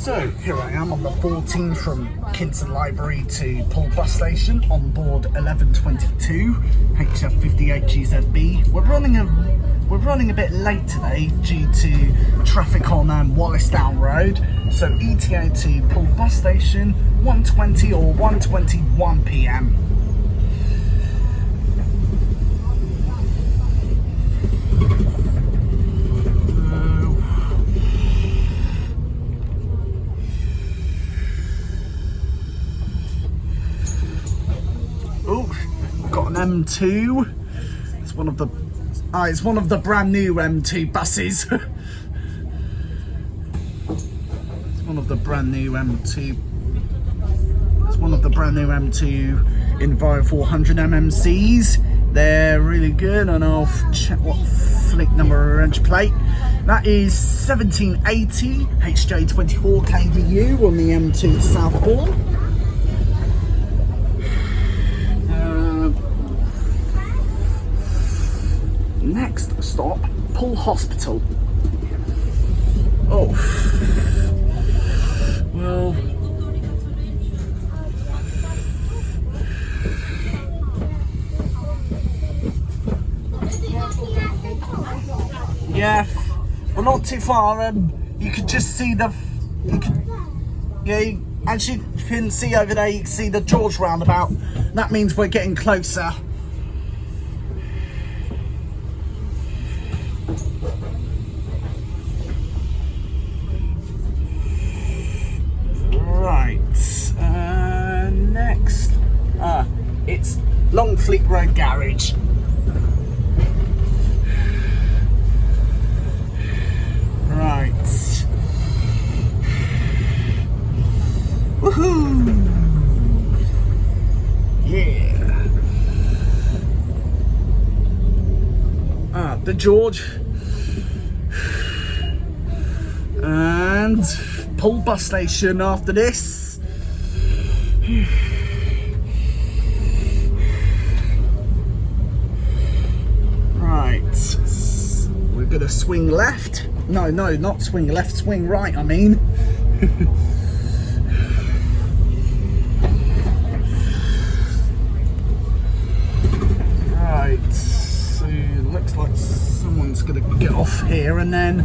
So here I am on the 14 from Kinston Library to Poole bus station on board 1122 HF58 GZB. We're running a bit late today due to traffic on Wallisdown Road. So ETA to Poole bus station 1:20 or 1:21 PM. Got an M2. It's one of the brand new M2 buses. It's one of the brand new M2 Enviro 400 MMCs. They're really good, and I'll check what fleet number or engine plate. That is 1780 HJ24 KDU on the M2 to Southbourne. Next stop, Poole Hospital. Oh, well, yeah, we're not too far. You could just see as you can see over there, you can see the George roundabout. That means we're getting closer. Next, it's Longfleet Road Garage. Right. Woohoo! Yeah. The George. And Poole bus station after this. Right, we're gonna swing left. No, not swing left, swing right, I mean. Right, so looks like someone's gonna get off here and then